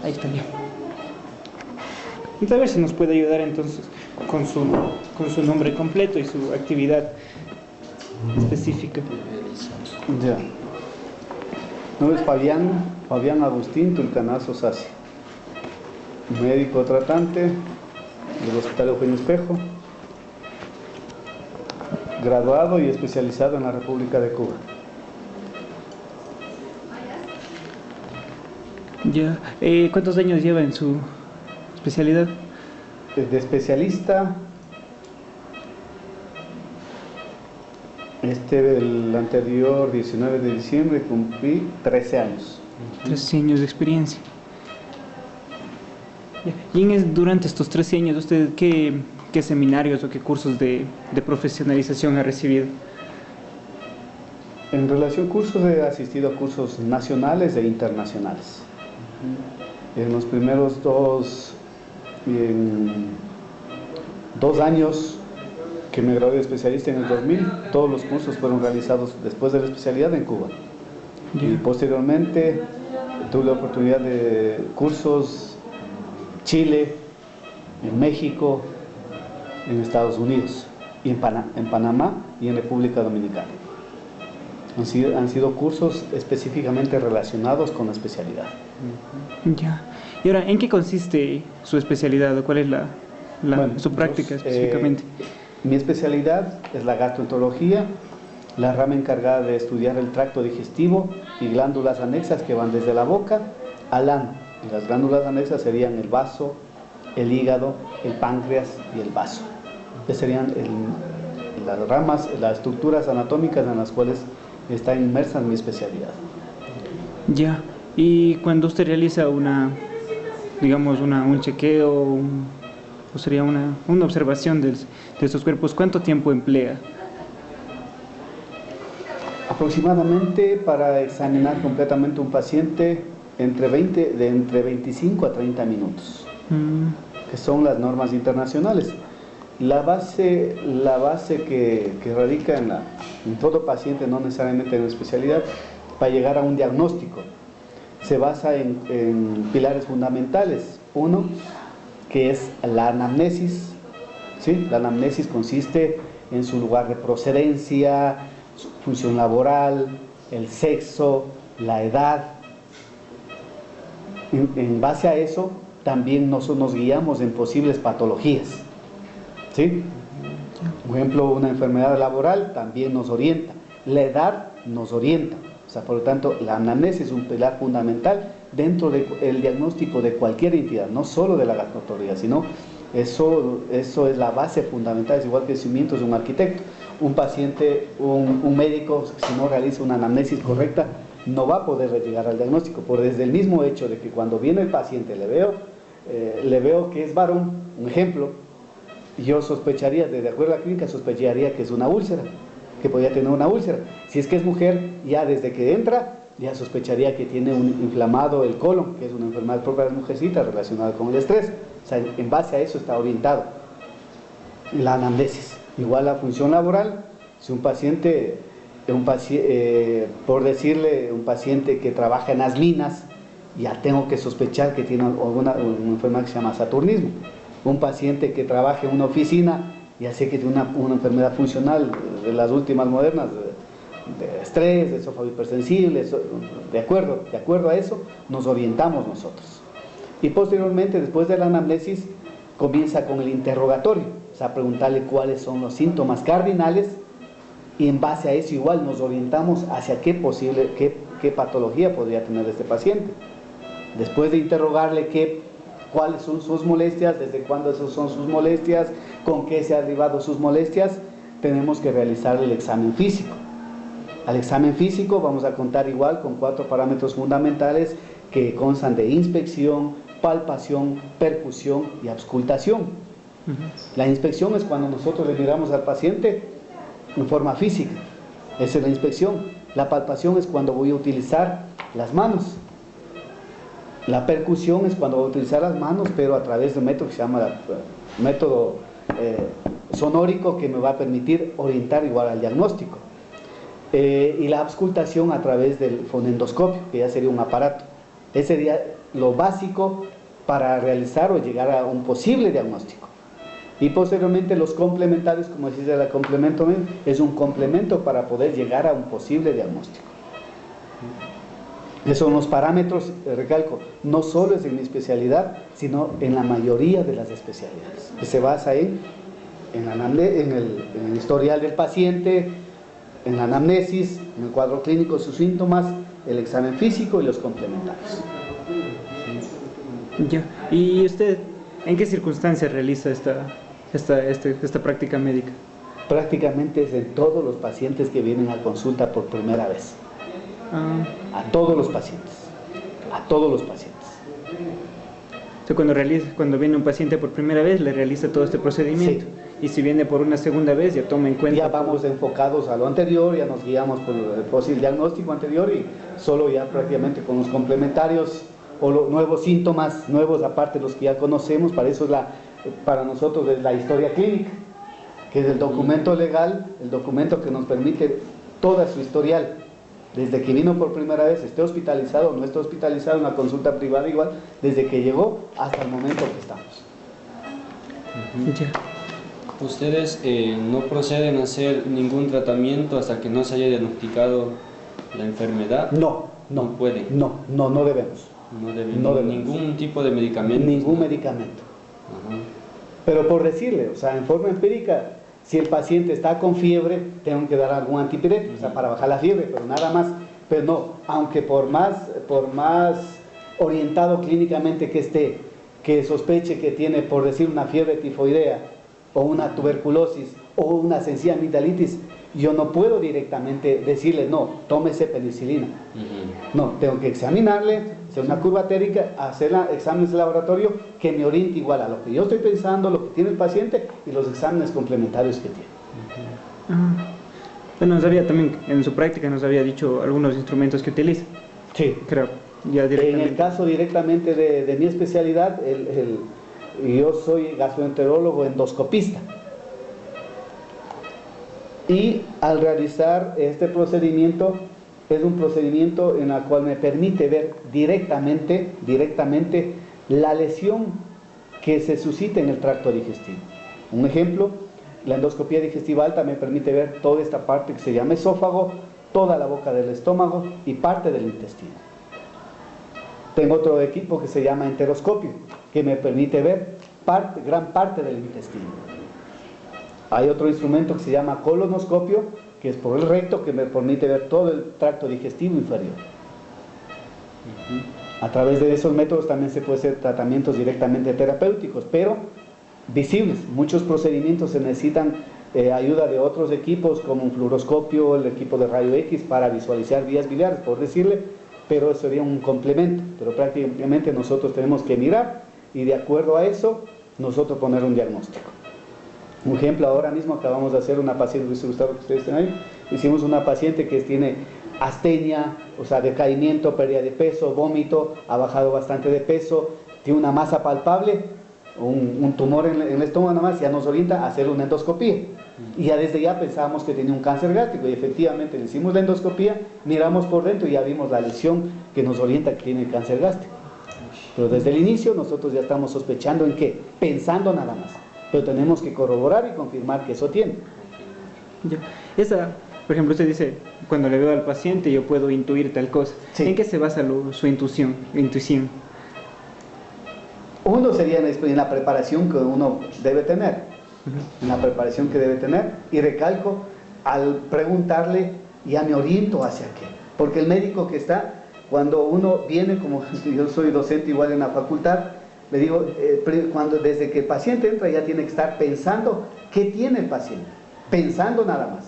Ahí está bien. Entonces, a ver si nos puede ayudar entonces con su nombre completo y su actividad específica. Ya. Nombre es Fabián Agustín Tulcanazo Sassi, médico tratante del Hospital Eugenio Espejo, graduado y especializado en la República de Cuba. Ya. ¿Cuántos años lleva en su especialidad? De especialista, el anterior 19 de diciembre cumplí 13 años. 13 años de experiencia. Ya. Y durante estos 13 años, ¿usted qué seminarios o qué cursos de profesionalización ha recibido? En relación a cursos, he asistido a cursos nacionales e internacionales. En los primeros dos años que me gradué de especialista en el 2000, todos los cursos fueron realizados después de la especialidad en Cuba. Yeah. Y posteriormente tuve la oportunidad de cursos Chile, en México, en Estados Unidos, y en Panamá y en República Dominicana. Han sido cursos específicamente relacionados con la especialidad. Ya. Y ahora, ¿en qué consiste su especialidad o cuál es su práctica específicamente? Mi especialidad es la gastroenterología, la rama encargada de estudiar el tracto digestivo y glándulas anexas que van desde la boca al ano. Y las glándulas anexas serían el vaso, el hígado, el páncreas y el vaso. Esas serían las ramas, las estructuras anatómicas en las cuales está inmersa mi especialidad. Ya. Y cuando usted realiza un chequeo o sería una observación de estos cuerpos, ¿cuánto tiempo emplea? Aproximadamente para examinar completamente un paciente entre 25 a 30 minutos, que son las normas internacionales. La base que radica en todo paciente, no necesariamente en la especialidad, para llegar a un diagnóstico, se basa en pilares fundamentales. Uno, que es la anamnesis. ¿Sí? La anamnesis consiste en su lugar de procedencia, su función laboral, el sexo, la edad. En base a eso, también nos guiamos en posibles patologías. ¿Sí? Por ejemplo, una enfermedad laboral también nos orienta. La edad nos orienta. O sea, por lo tanto, la anamnesis es un pilar fundamental dentro del diagnóstico de cualquier entidad, no solo de la gastroenterología, sino eso es la base fundamental, es igual que el cimiento de un arquitecto. Un paciente, un médico, si no realiza una anamnesis correcta, no va a poder llegar al diagnóstico, por desde el mismo hecho de que cuando viene el paciente le veo que es varón, un ejemplo, yo sospecharía, de acuerdo a la clínica, sospecharía que es una úlcera, que podría tener una úlcera. Si es que es mujer, ya desde que entra, ya sospecharía que tiene un inflamado el colon, que es una enfermedad propia de las mujercitas relacionada con el estrés. O sea, en base a eso está orientado la anamnesis. Igual la función laboral, si un paciente, por decirle, un paciente que trabaja en las minas, ya tengo que sospechar que tiene una enfermedad que se llama saturnismo. Un paciente que trabaja en una oficina, ya sé que tiene una enfermedad funcional de las últimas modernas, de estrés, de esófago hipersensible. De acuerdo a eso nos orientamos nosotros. Y posteriormente, después de la anamnesis, comienza con el interrogatorio, o sea, preguntarle cuáles son los síntomas cardinales, y en base a eso igual nos orientamos hacia qué patología podría tener este paciente. Después de interrogarle cuáles son sus molestias, desde cuándo esas son sus molestias, con qué se han derivado sus molestias, tenemos que realizar el examen físico. Al examen físico vamos a contar igual con 4 parámetros fundamentales que constan de inspección, palpación, percusión y auscultación. La inspección es cuando nosotros le miramos al paciente en forma física, esa es la inspección. La palpación es cuando voy a utilizar las manos. La percusión es cuando voy a utilizar las manos, pero a través de un método que se llama método sonórico, que me va a permitir orientar igual al diagnóstico. Y la auscultación a través del fonendoscopio, que ya sería un aparato Ese sería lo básico para realizar o llegar a un posible diagnóstico. Y posteriormente los complementarios, como decís, el complemento es un complemento para poder llegar a un posible diagnóstico. Esos son los parámetros, recalco, no solo es en mi especialidad, sino en la mayoría de las especialidades, que se basa en el historial del paciente, en la anamnesis, en el cuadro clínico, sus síntomas, el examen físico y los complementarios. Ya. ¿Y usted en qué circunstancias realiza esta práctica médica? Prácticamente es en todos los pacientes que vienen a consulta por primera vez. A todos los pacientes. A todos los pacientes. Entonces, cuando viene un paciente por primera vez, le realiza todo este procedimiento. Sí. Y si viene por una segunda vez, ya toma en cuenta. Ya vamos enfocados a lo anterior, ya nos guiamos por el posible diagnóstico anterior y solo ya prácticamente con los complementarios o los nuevos síntomas, nuevos aparte de los que ya conocemos. Para eso para nosotros es la historia clínica, que es el documento legal, el documento que nos permite toda su historial. Desde que vino por primera vez, esté hospitalizado o no esté hospitalizado, una consulta privada igual, desde que llegó hasta el momento que estamos. ¿Ustedes no proceden a hacer ningún tratamiento hasta que no se haya diagnosticado la enfermedad? No pueden. No debemos. No debemos. ¿Ningún tipo de medicamento? Ningún medicamento. Ajá. Pero por decirle, o sea, en forma empírica, si el paciente está con fiebre, tengo que dar algún antipirético, o sea, para bajar la fiebre, pero nada más. Pero no, aunque por más orientado clínicamente que esté, que sospeche que tiene, por decir, una fiebre tifoidea, o una tuberculosis, o una sencilla amigdalitis, yo no puedo directamente decirle, no, tómese penicilina. No, tengo que examinarle, hacer una curva térica, hacer exámenes de laboratorio que me oriente igual a lo que yo estoy pensando, lo que tiene el paciente y los exámenes complementarios que tiene. Bueno, también en su práctica nos había dicho algunos instrumentos que utiliza. Sí. Creo, ya directamente. En el caso directamente de mi especialidad, yo soy gastroenterólogo endoscopista. Y al realizar este procedimiento, es un procedimiento en el cual me permite ver directamente la lesión que se suscita en el tracto digestivo. Un ejemplo, la endoscopía digestiva alta me permite ver toda esta parte que se llama esófago, toda la boca del estómago y parte del intestino. Tengo otro equipo que se llama enteroscopio, que me permite ver gran parte del intestino. Hay otro instrumento que se llama colonoscopio, que es por el recto, que me permite ver todo el tracto digestivo inferior. A través de esos métodos también se puede hacer tratamientos directamente terapéuticos, pero visibles. Muchos procedimientos se necesitan ayuda de otros equipos, como un fluoroscopio, el equipo de rayo X para visualizar vías biliares, por decirle, pero eso sería un complemento. Pero prácticamente nosotros tenemos que mirar y de acuerdo a eso, nosotros poner un diagnóstico. Un ejemplo, ahora mismo acabamos de hacer una paciente, que ustedes están ahí, hicimos una paciente que tiene astenia, o sea, decaimiento, pérdida de peso, vómito, ha bajado bastante de peso, tiene una masa palpable, un tumor en el estómago nada más, ya nos orienta a hacer una endoscopía. Y ya desde ya pensábamos que tenía un cáncer gástrico y efectivamente le hicimos la endoscopía, miramos por dentro y ya vimos la lesión que nos orienta que tiene cáncer gástrico. Pero desde el inicio nosotros ya estamos sospechando en qué, pensando nada más. Pero tenemos que corroborar y confirmar que eso tiene. Por ejemplo, usted dice, cuando le veo al paciente yo puedo intuir tal cosa. Sí. ¿En qué se basa su intuición? Uno sería en la preparación que uno debe tener. En la preparación que debe tener. Y recalco, al preguntarle, ya me oriento hacia qué. Porque el médico que está, cuando uno viene, como yo soy docente igual en la facultad, le digo, desde que el paciente entra ya tiene que estar pensando qué tiene el paciente, pensando nada más.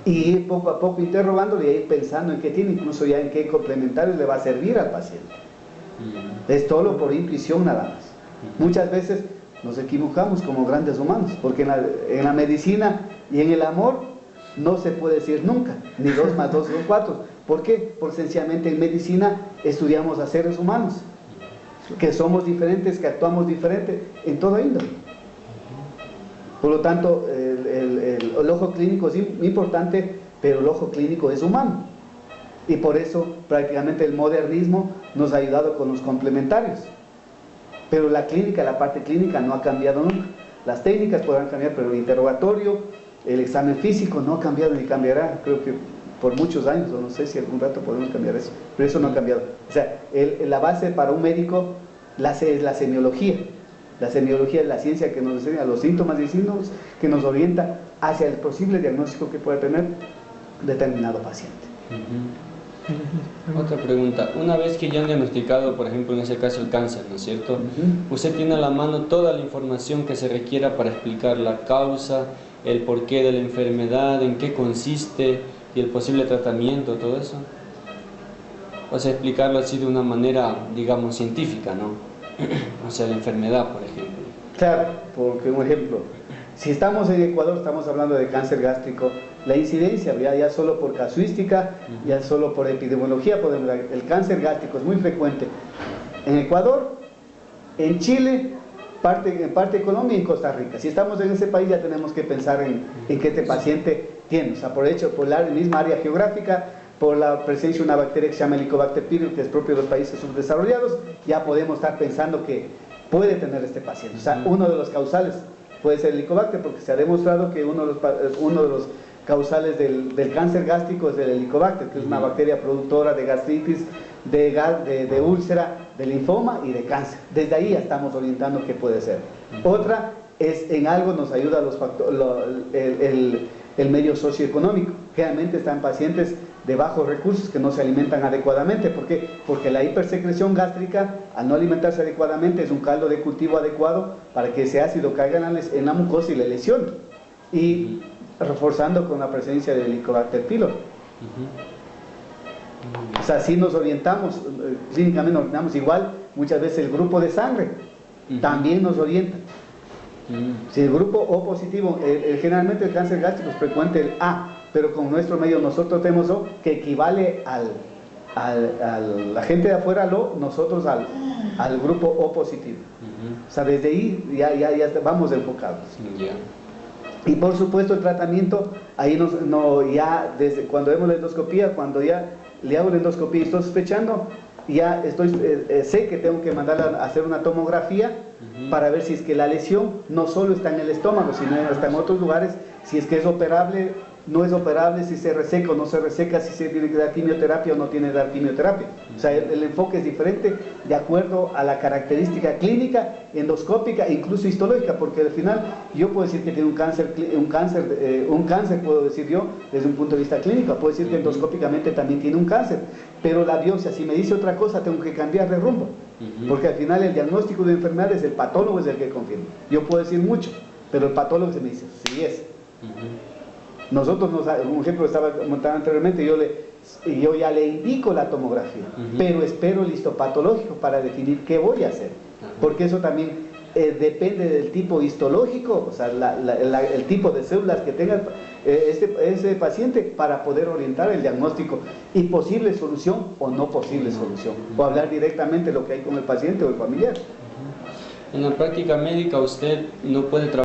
Y ir poco a poco interrogándole y ir pensando en qué tiene, incluso ya en qué complementarios le va a servir al paciente. Es todo por intuición nada más. Muchas veces nos equivocamos como grandes humanos, porque en la medicina y en el amor no se puede decir nunca, ni 2 más 2 son 4. ¿Por qué? Porque sencillamente en medicina estudiamos a seres humanos, que somos diferentes, que actuamos diferente en toda índole. Por lo tanto, el ojo clínico es importante, pero el ojo clínico es humano. Y por eso prácticamente el modernismo nos ha ayudado con los complementarios. Pero la clínica, la parte clínica no ha cambiado nunca. Las técnicas podrán cambiar, pero el interrogatorio, el examen físico no ha cambiado ni cambiará, creo que por muchos años, o no sé si algún rato podemos cambiar eso, pero eso no ha cambiado. O sea, la base para un médico es la semiología. La semiología es la ciencia que nos enseña los síntomas y signos, que nos orienta hacia el posible diagnóstico que puede tener determinado paciente. Otra pregunta, una vez que ya han diagnosticado, por ejemplo, en ese caso el cáncer, ¿no es cierto? Usted tiene a la mano toda la información que se requiera para explicar la causa, el porqué de la enfermedad, en qué consiste y el posible tratamiento, todo eso. O sea, explicarlo así de una manera, digamos, científica, ¿no? O sea, la enfermedad, por ejemplo. Claro, porque un ejemplo, si estamos en Ecuador, estamos hablando de cáncer gástrico, la incidencia, ya solo por casuística, ya solo por epidemiología, podemos ver, el cáncer gástrico es muy frecuente en Ecuador, en Chile, en parte de Colombia y en Costa Rica. Si estamos en ese país ya tenemos que pensar en que este paciente tiene, o sea, por la misma área geográfica, por la presencia de una bacteria que se llama Helicobacter pylori, que es propio de los países subdesarrollados, ya podemos estar pensando que puede tener este paciente. O sea, uno de los causales puede ser el Helicobacter, porque se ha demostrado que uno de los causales del cáncer gástrico es el Helicobacter, que es una bacteria productora de gastritis, de úlcera, de linfoma y de cáncer. Desde ahí ya estamos orientando qué puede ser. Otra es, en algo nos ayuda el medio socioeconómico. Generalmente están pacientes de bajos recursos que no se alimentan adecuadamente. ¿Por qué? Porque la hipersecreción gástrica, al no alimentarse adecuadamente, es un caldo de cultivo adecuado para que ese ácido caiga en la mucosa y le lesione. Y reforzando con la presencia del Helicobacter pylori. O sea, si nos orientamos, clínicamente nos orientamos igual, muchas veces el grupo de sangre también nos orienta. Si el grupo O positivo, generalmente el cáncer gástrico es frecuente el A, pero con nuestro medio nosotros tenemos O, que equivale la gente de afuera al O, nosotros al grupo O positivo. O sea, desde ahí ya vamos enfocados. Y por supuesto el tratamiento, ahí ya desde cuando vemos la endoscopía, cuando ya le hago la endoscopía y estoy sospechando, ya sé que tengo que mandar a hacer una tomografía para ver si es que la lesión no solo está en el estómago, sino está en otros lugares, si es que es operable, no es operable, si se reseca o no se reseca, si se tiene que dar quimioterapia o no tiene que dar quimioterapia. O sea, el enfoque es diferente de acuerdo a la característica clínica, endoscópica e incluso histológica, porque al final yo puedo decir que tiene un cáncer puedo decir yo desde un punto de vista clínico, puedo decir que endoscópicamente también tiene un cáncer, pero la biopsia, si me dice otra cosa, tengo que cambiar de rumbo, porque al final el diagnóstico de enfermedad es el patólogo, es el que confirma. Yo puedo decir mucho, pero el patólogo se me dice, sí es. Nosotros, un ejemplo estaba montando anteriormente, yo ya le indico la tomografía, pero espero el histopatológico para definir qué voy a hacer, porque eso también depende del tipo histológico, o sea, el tipo de células que tenga ese paciente para poder orientar el diagnóstico y posible solución o no posible solución, o hablar directamente lo que hay con el paciente o el familiar. En la práctica médica usted no puede trabajar